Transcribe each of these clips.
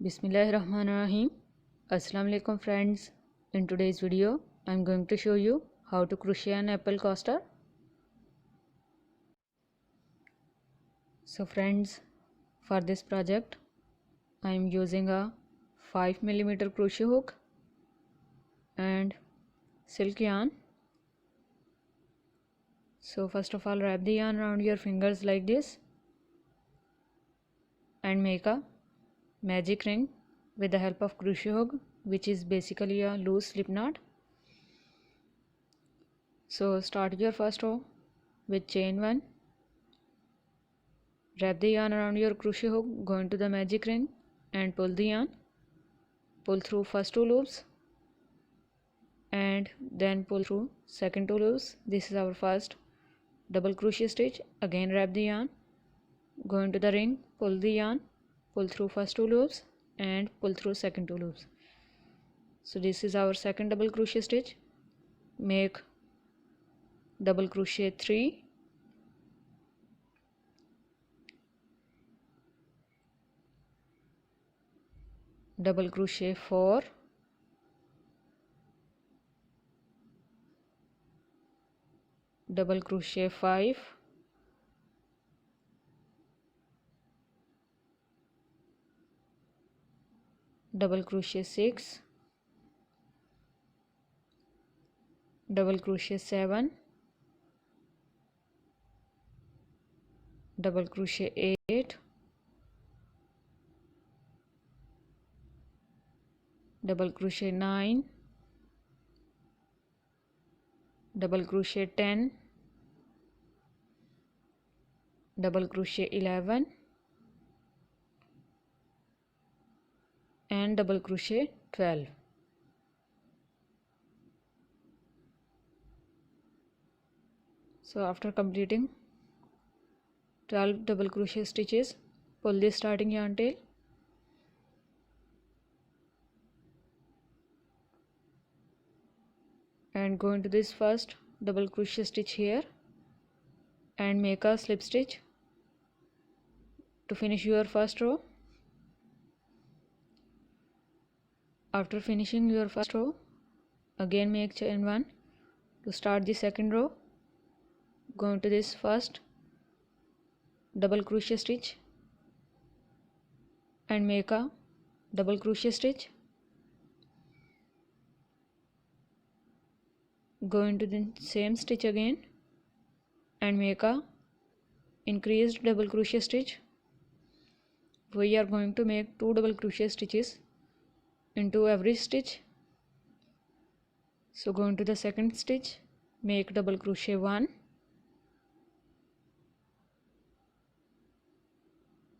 Bismillahirrahmanirrahim. Assalamu alaikum friends. In today's video, I am going to show you how to crochet an apple coaster. So friends, for this project, I am using a 5mm crochet hook and silk yarn. So first of all, wrap the yarn around your fingers like this and make a magic ring with the help of crochet hook, which is basically a loose slip knot. So start your first row with chain 1, wrap the yarn around your crochet hook, go into the magic ring and pull the yarn, pull through first 2 loops and then pull through second 2 loops. This is our first double crochet stitch. Again wrap the yarn, go into the ring, pull the yarn, pull through first 2 loops and pull through second 2 loops. So this is our second double crochet stitch. Make double crochet 3, double crochet 4, double crochet 5, double crochet 6, double crochet 7, double crochet 8, double crochet 9, double crochet 10, double crochet 11 and double crochet 12. So after completing 12 double crochet stitches, pull the starting yarn tail and go into this first double crochet stitch here and make a slip stitch to finish your first row. After finishing your first row, again make chain 1 to start the second row. Go into this first double crochet stitch and make a double crochet stitch. Go into the same stitch again and make a increased double crochet stitch. We are going to make 2 double crochet stitches into every stitch. So go into the second stitch, make double crochet 1,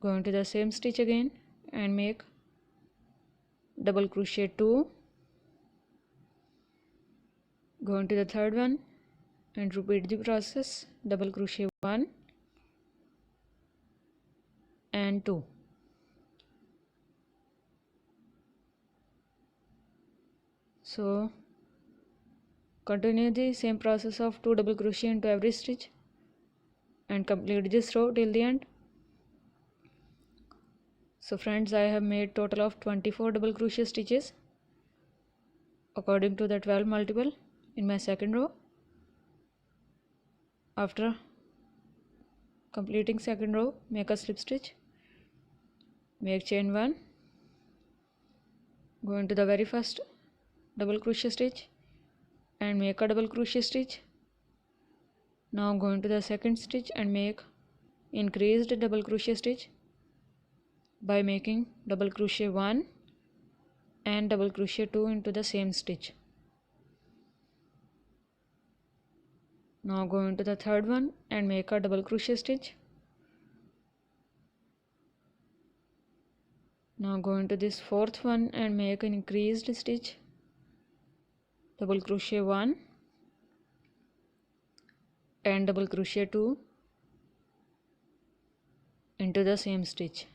go into the same stitch again and make double crochet 2, go into the third one and repeat the process, double crochet 1 and 2. So continue the same process of 2 double crochet into every stitch and complete this row till the end. So friends, I have made total of 24 double crochet stitches according to the 12 multiple in my second row. After completing second row, make a slip stitch, make chain 1, go into the very first double crochet stitch and make a double crochet stitch. Now go into the second stitch and make increased double crochet stitch by making double crochet 1 and double crochet 2 into the same stitch. Now go into the third one and make a double crochet stitch. Now go into this fourth one and make an increased stitch, double crochet 1 and double crochet 2 into the same stitch.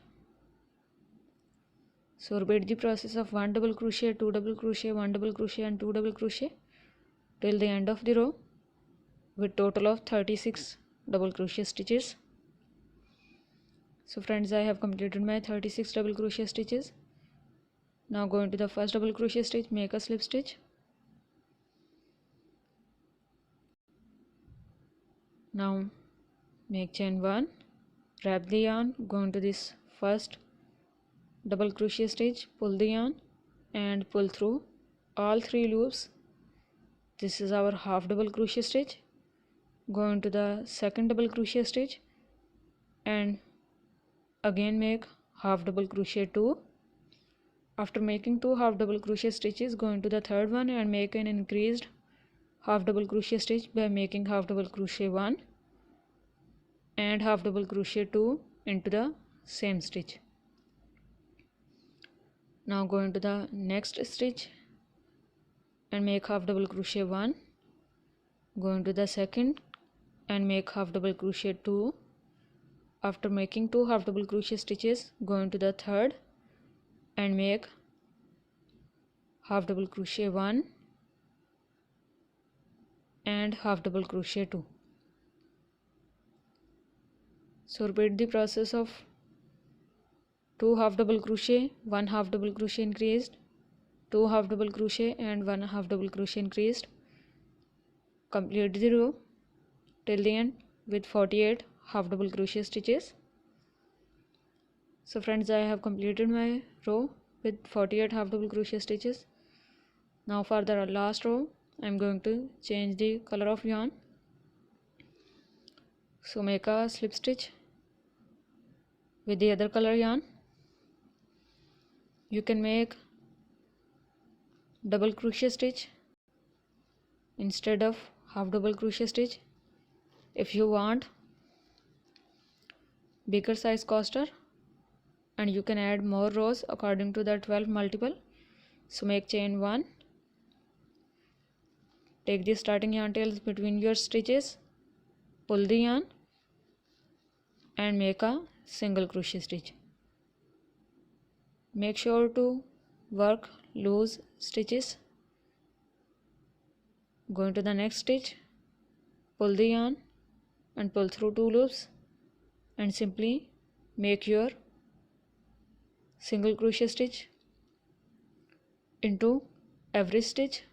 So repeat the process of 1 double crochet, 2 double crochet, 1 double crochet and 2 double crochet till the end of the row with total of 36 double crochet stitches. So friends, I have completed my 36 double crochet stitches Now go into the first double crochet stitch, make a slip stitch. Now make chain 1, wrap the yarn, go into this first double crochet stitch, pull the yarn and pull through all 3 loops. This is our half double crochet stitch. Go into the second double crochet stitch and again make half double crochet 2. After making 2 half double crochet stitches, go into the third one and make an increased half double crochet stitch by making half double crochet 1 and half double crochet 2 into the same stitch. Now go into the next stitch and make half double crochet 1, go into the second and make half double crochet 2. After making 2 half double crochet stitches, go into the third and make half double crochet 1 and half double crochet 2. So repeat the process of 2 half double crochet, 1 half double crochet increased, 2 half double crochet and 1 half double crochet increased. Complete the row till the end with 48 half double crochet stitches. So friends, I have completed my row with 48 half double crochet stitches. Now for the last row I am going to change the color of yarn. So make a slip stitch with the other color yarn. You can make double crochet stitch instead of half double crochet stitch if you want bigger size coaster, and you can add more rows according to the 12 multiple. So make chain 1, take the starting yarn tails between your stitches, pull the yarn and make a single crochet stitch. Make sure to work loose stitches. Go into the next stitch, pull the yarn and pull through 2 loops and simply make your single crochet stitch into every stitch.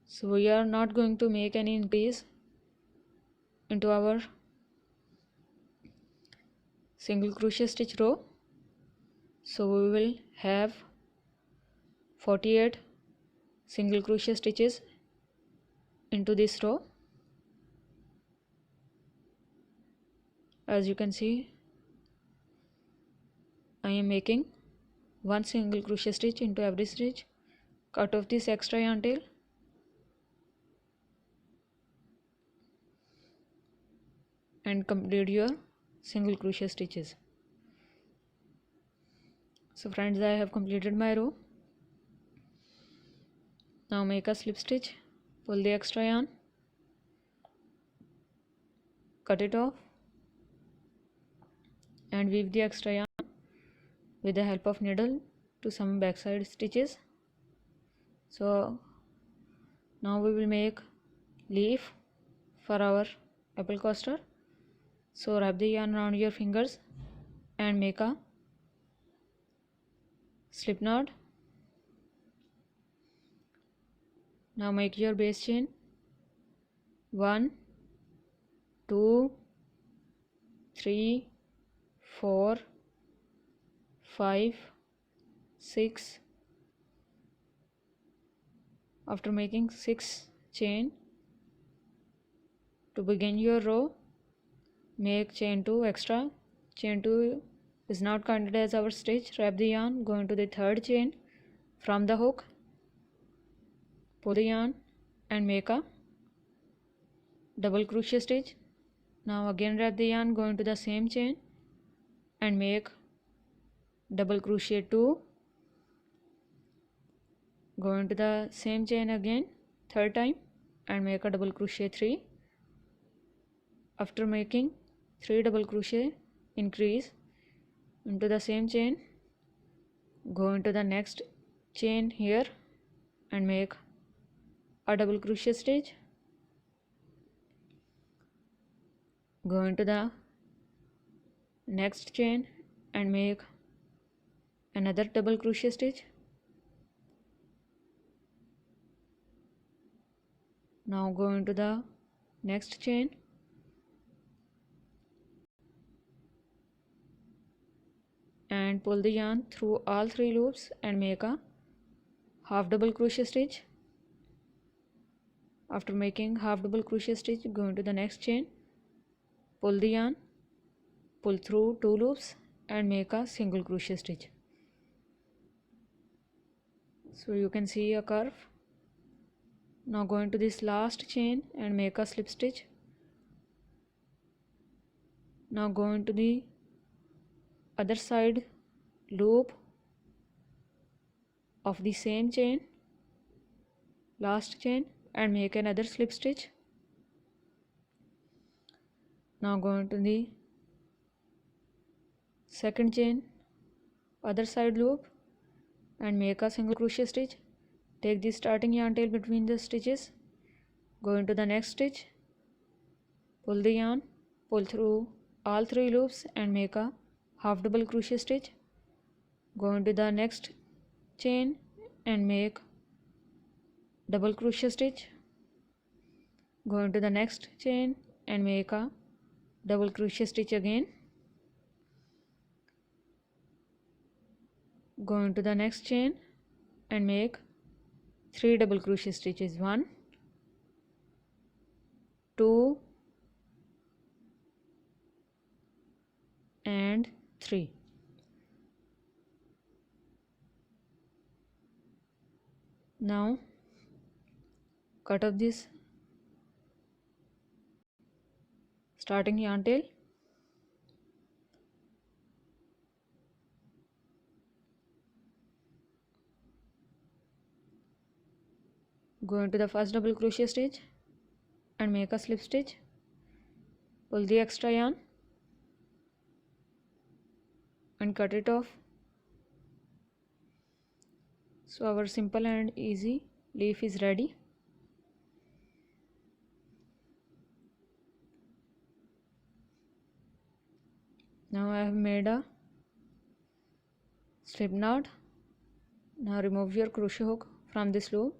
So we are not going to make any increase into our single crochet stitch row. So we will have 48 single crochet stitches into this row. As you can see, I am making 1 single crochet stitch into every stitch. Cut off this extra yarn tail and complete your single crochet stitches. So friends, I have completed my row. Now make a slip stitch, pull the extra yarn, cut it off and weave the extra yarn with the help of needle to some backside stitches. So now we will make leaf for our apple coaster. So wrap the yarn around your fingers and make a slip knot. Now make your base chain 1, 2, 3, 4, 5, 6. After making 6 chain, to begin your row, make chain 2 extra. Chain 2 is not counted as our stitch. Wrap the yarn, go into the third chain from the hook, pull the yarn and make a double crochet stitch. Now again wrap the yarn, go into the same chain and make double crochet 2, go into the same chain again third time and make a double crochet 3. After making 3 double crochet, increase into the same chain, go into the next chain here and make a double crochet stitch, go into the next chain and make another double crochet stitch. Now go into the next chain and pull the yarn through all 3 loops and make a half double crochet stitch. After making half double crochet stitch, go into the next chain, pull the yarn, pull through 2 loops and make a single crochet stitch. So you can see a curve. Now go into this last chain and make a slip stitch. Now go into the other side loop of the same chain, last chain, and make another slip stitch. Now go into the second chain, other side loop, and make a single crochet stitch. Take the starting yarn tail between the stitches, go into the next stitch, pull the yarn, pull through all 3 loops and make a half double crochet stitch. Go into the next chain and make double crochet stitch. Go into the next chain and make a double crochet stitch again. Go into the next chain and make 3 double crochet stitches. 1, 2 and 3. Now cut off this starting yarn tail. Go into the first double crochet stitch and make a slip stitch. Pull the extra yarn and cut it off. So our simple and easy leaf is ready. Now I have made a slip knot. Now remove your crochet hook from this loop.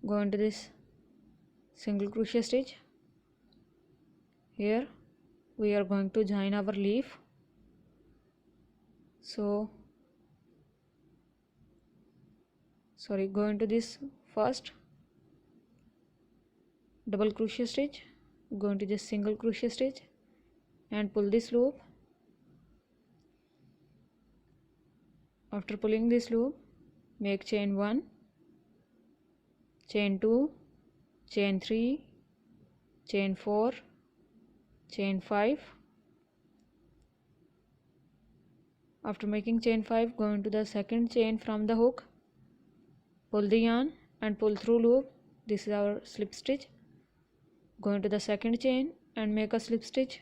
Go into this single crochet stitch. Here we are going to join our leaf. Go into this first double crochet stitch, go into this single crochet stitch and pull this loop. After pulling this loop, make chain 1, chain 2, chain 3, chain 4, chain 5. After making chain 5, go into the second chain from the hook, pull the yarn and pull through loop. This is our slip stitch. Go into the second chain and make a slip stitch.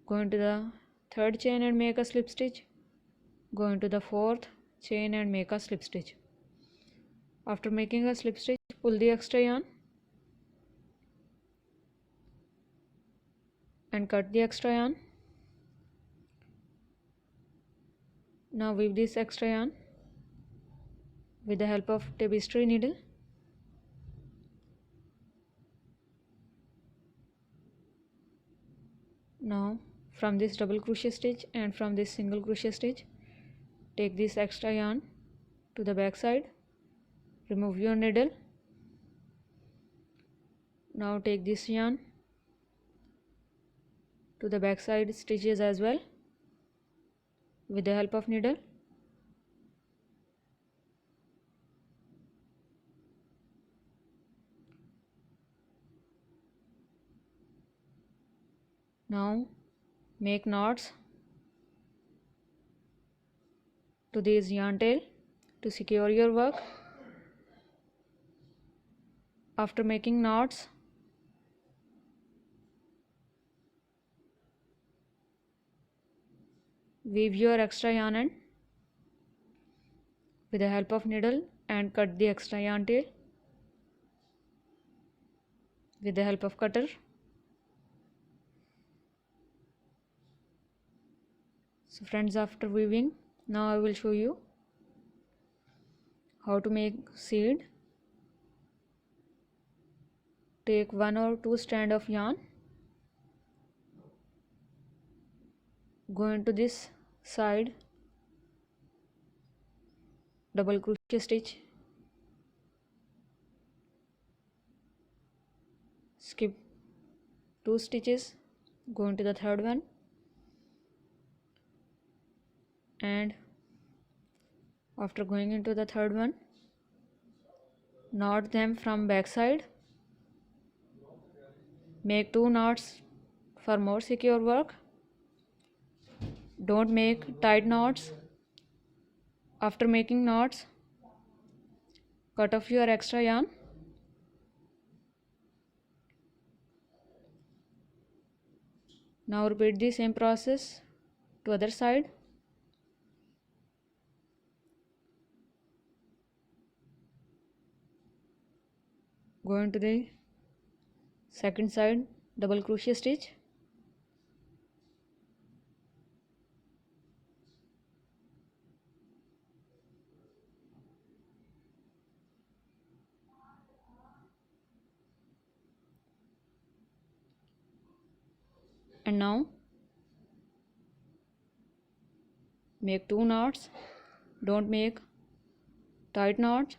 Go into the third chain and make a slip stitch. Go into the fourth chain and make a slip stitch. After making a slip stitch, pull the extra yarn and cut the extra yarn. Now weave this extra yarn with the help of tapestry needle. Now from this double crochet stitch and from this single crochet stitch, take this extra yarn to the back side, remove your needle. Now take this yarn to the back side stitches as well with the help of needle. Now make knots to this yarn tail to secure your work. After making knots, weave your extra yarn end with the help of needle and cut the extra yarn tail with the help of cutter. So friends, after weaving, now I will show you how to make seed. Take 1 or 2 strand of yarn, go into this side, double crochet stitch, skip 2 stitches, go into the third one, and after going into the third one, knot them from back side. Make 2 knots for more secure work. Don't make tight knots. After making knots, cut off your extra yarn. Now repeat the same process to other side. Go into the second side, double crochet stitch, and now make 2 knots. Don't make tight knots.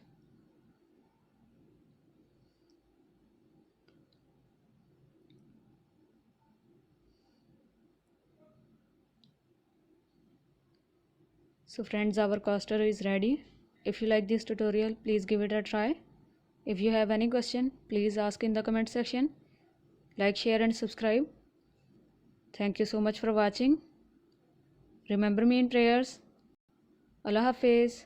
So friends, our coaster is ready. If you like this tutorial, please give it a try. If you have any question, please ask in the comment section. Like, share and subscribe. Thank you so much for watching. Remember me in prayers. Allah Hafiz.